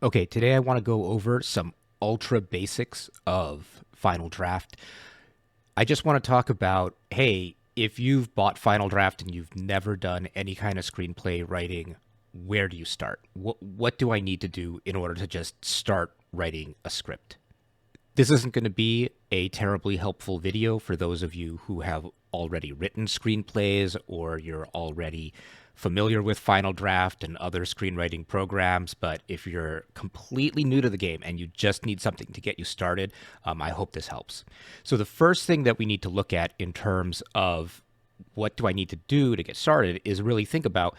Okay, today I want to go over some ultra basics of Final Draft. I just want to talk about, hey, if you've bought Final Draft and you've never done any kind of screenplay writing, where do you start? What do I need to do in order to just start writing a script? This isn't going to be a terribly helpful video for those of you who have already written screenplays or you're already familiar with Final Draft and other screenwriting programs. But if you're completely new to the game and you just need something to get you started, I hope this helps. So, the first thing that we need to look at in terms of what do I need to do to get started is really think about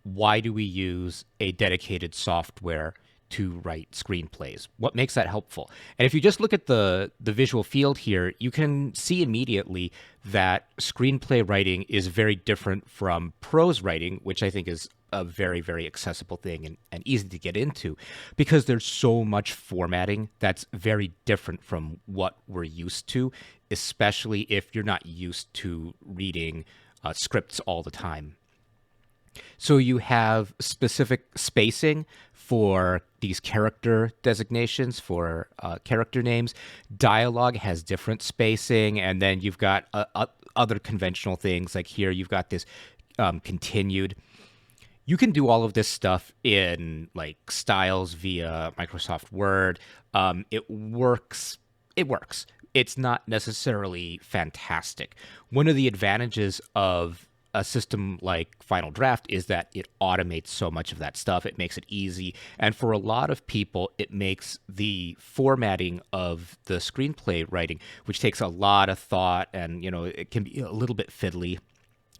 why do we use a dedicated software to write screenplays? What makes that helpful? And if you just look at the visual field here, you can see immediately that screenplay writing is very different from prose writing, which I think is a very, very accessible thing and easy to get into because there's so much formatting that's very different from what we're used to, especially if you're not used to reading scripts all the time. So you have specific spacing for these character designations for character names. Dialogue has different spacing, and then you've got other conventional things like here you've got this continued. You can do all of this stuff in like styles via Microsoft Word. It works. It works. It's not necessarily fantastic. One of the advantages of a system like Final Draft is that it automates so much of that stuff. It makes it easy. And for a lot of people, it makes the formatting of the screenplay writing, which takes a lot of thought and, it can be a little bit fiddly.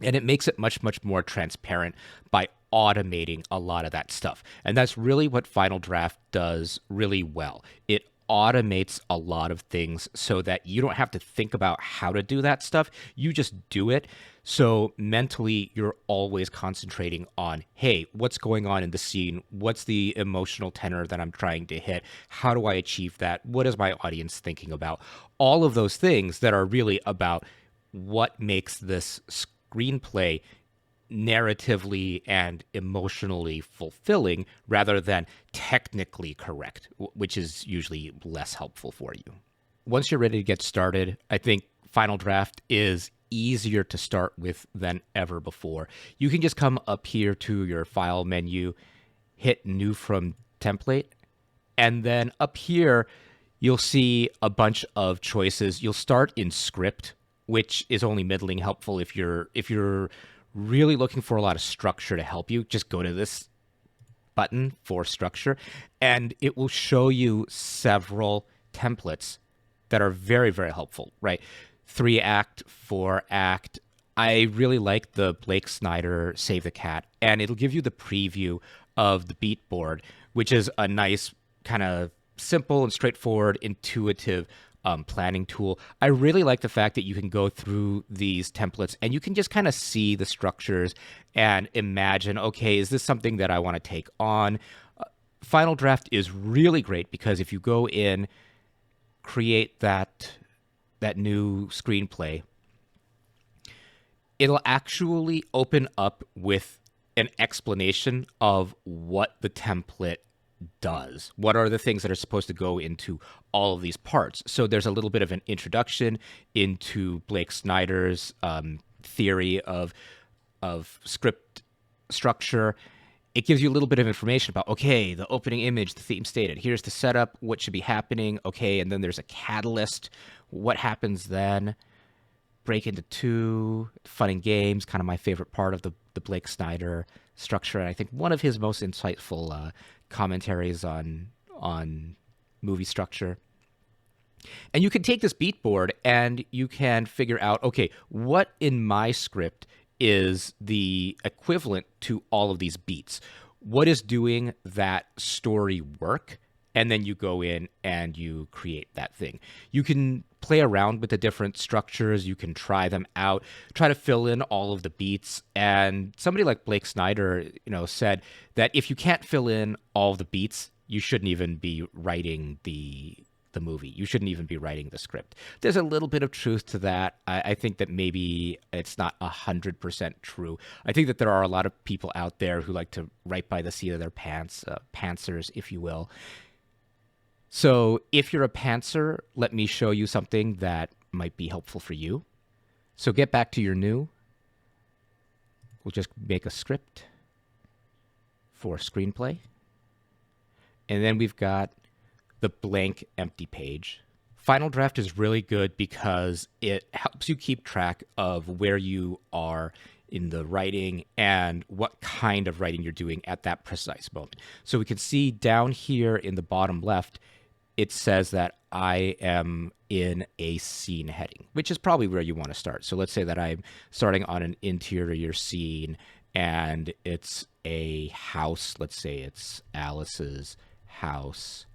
And it makes it much, much more transparent by automating a lot of that stuff. And that's really what Final Draft does really well. It automates a lot of things so that you don't have to think about how to do that stuff. You just do it. So mentally, you're always concentrating on, hey, what's going on in the scene? What's the emotional tenor that I'm trying to hit? How do I achieve that? What is my audience thinking about? All of those things that are really about what makes this screenplay narratively and emotionally fulfilling rather than technically correct, which is usually less helpful for you. Once you're ready to get started, I think Final Draft is easier to start with than ever before. You can just come up here to your file menu, hit new from template, and then up here you'll see a bunch of choices. You'll start in script, which is only middling helpful if you're really looking for a lot of structure to help you. Just go to this button for structure and it will show you several templates that are very, very helpful, right? 3-act, 4-act. I really like the Blake Snyder Save the Cat, and it'll give you the preview of the beat board, which is a nice kind of simple and straightforward, intuitive planning tool. I really like the fact that you can go through these templates and you can just kind of see the structures and imagine, okay, is this something that I want to take on? Final Draft is really great because if you go in, create that new screenplay, it'll actually open up with an explanation of what the template does. What are the things that are supposed to go into all of these parts? So there's a little bit of an introduction into Blake Snyder's theory of script structure. It gives you a little bit of information about, okay, the opening image, the theme stated. Here's the setup, what should be happening. Okay, and then there's a catalyst. What happens then? Break into two, fun and games, kind of my favorite part of the Blake Snyder structure. And I think one of his most insightful commentaries on movie structure. And you can take this beat board and you can figure out, okay, what in my script is the equivalent to all of these beats? What is doing that story work? And then you go in and you create that thing. You can play around with the different structures. You can try them out, try to fill in all of the beats. And somebody like Blake Snyder, said that if you can't fill in all of the beats, you shouldn't even be writing the the movie. You shouldn't even be writing the script. There's a little bit of truth to that. I think that maybe it's not 100% true. I think that there are a lot of people out there who like to write by the seat of their pants, pantsers, if you will. So if you're a pantser, let me show you something that might be helpful for you. So get back to your new. We'll just make a script for screenplay. And then we've got the blank empty page. Final Draft is really good because it helps you keep track of where you are in the writing and what kind of writing you're doing at that precise moment. So we can see down here in the bottom left, it says that I am in a scene heading, which is probably where you want to start. So let's say that I'm starting on an interior scene and it's a house. Let's say it's Alice's house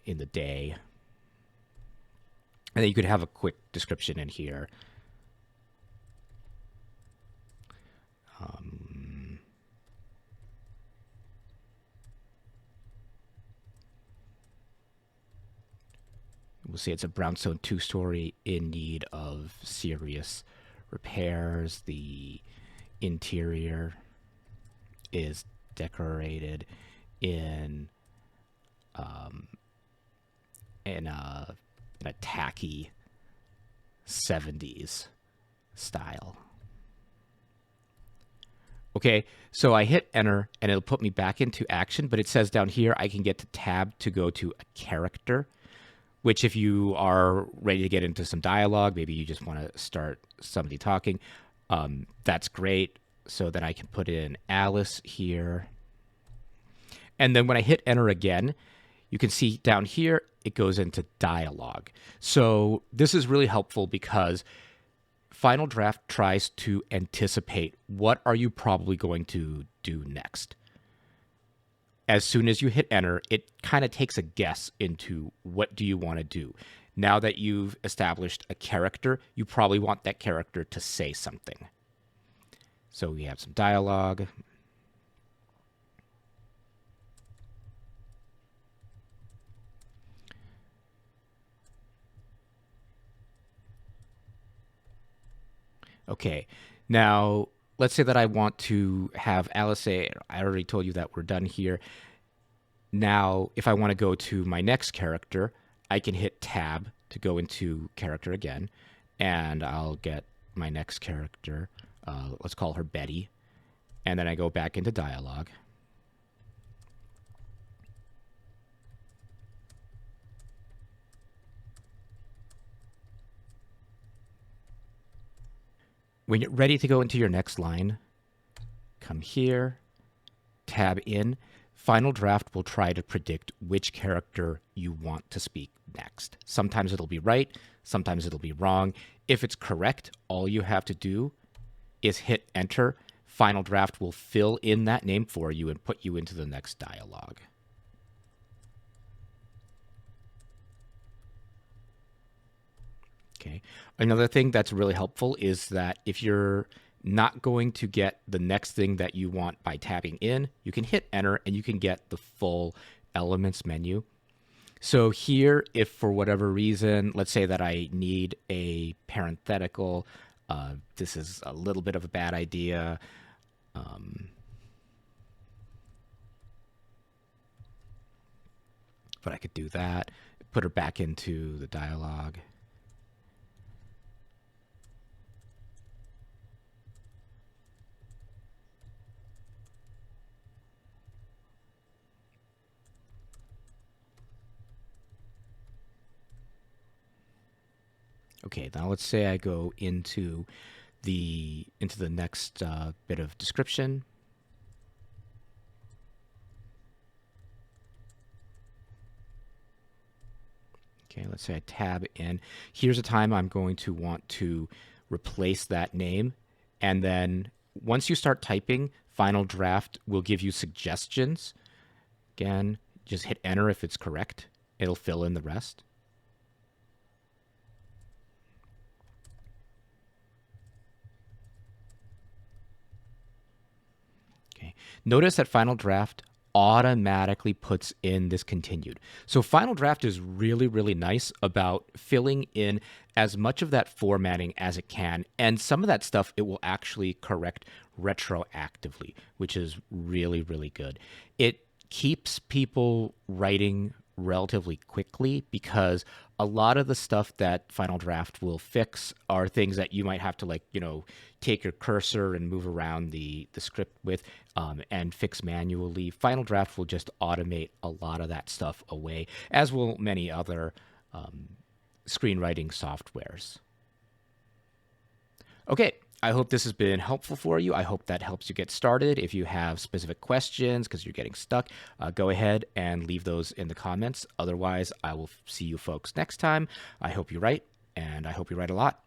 in the day. And then you could have a quick description in here. We'll see it's a brownstone 2-story in need of serious repairs. The interior is decorated in a tacky 70s style. Okay, so I hit enter and it'll put me back into action, but it says down here I can get to tab to go to a character, which if you are ready to get into some dialogue, maybe you just want to start somebody talking, that's great. So that I can put in Alice here. And then when I hit enter again, you can see down here, it goes into dialogue. So this is really helpful because Final Draft tries to anticipate what are you probably going to do next. As soon as you hit enter, it kind of takes a guess into what do you want to do. Now that you've established a character, you probably want that character to say something. So we have some dialogue. Okay, now let's say that I want to have Alice say, I already told you that we're done here. Now, if I want to go to my next character, I can hit tab to go into character again, and I'll get my next character. Let's call her Betty. And then I go back into dialogue. When you're ready to go into your next line, come here, tab in. Final Draft will try to predict which character you want to speak next. Sometimes it'll be right, sometimes it'll be wrong. If it's correct, all you have to do is hit enter. Final Draft will fill in that name for you and put you into the next dialogue. Okay. Another thing that's really helpful is that if you're not going to get the next thing that you want by tapping in, you can hit enter and you can get the full elements menu. So here, if for whatever reason, let's say that I need a parenthetical, this is a little bit of a bad idea. But I could do that, put her back into the dialogue. Okay, now let's say I go into the next bit of description. Okay, let's say I tab in. Here's a time I'm going to want to replace that name. And then once you start typing, Final Draft will give you suggestions. Again, just hit enter if it's correct. It'll fill in the rest. Okay. Notice that Final Draft automatically puts in this continued. So Final Draft is really, really nice about filling in as much of that formatting as it can. And some of that stuff it will actually correct retroactively, which is really, really good. It keeps people writing relatively quickly because a lot of the stuff that Final Draft will fix are things that you might have to, like, take your cursor and move around the script with and fix manually. Final Draft will just automate a lot of that stuff away, as will many other screenwriting softwares. Okay, I hope this has been helpful for you. I hope that helps you get started. If you have specific questions because you're getting stuck, go ahead and leave those in the comments. Otherwise, I will see you folks next time. I hope you write, and I hope you write a lot.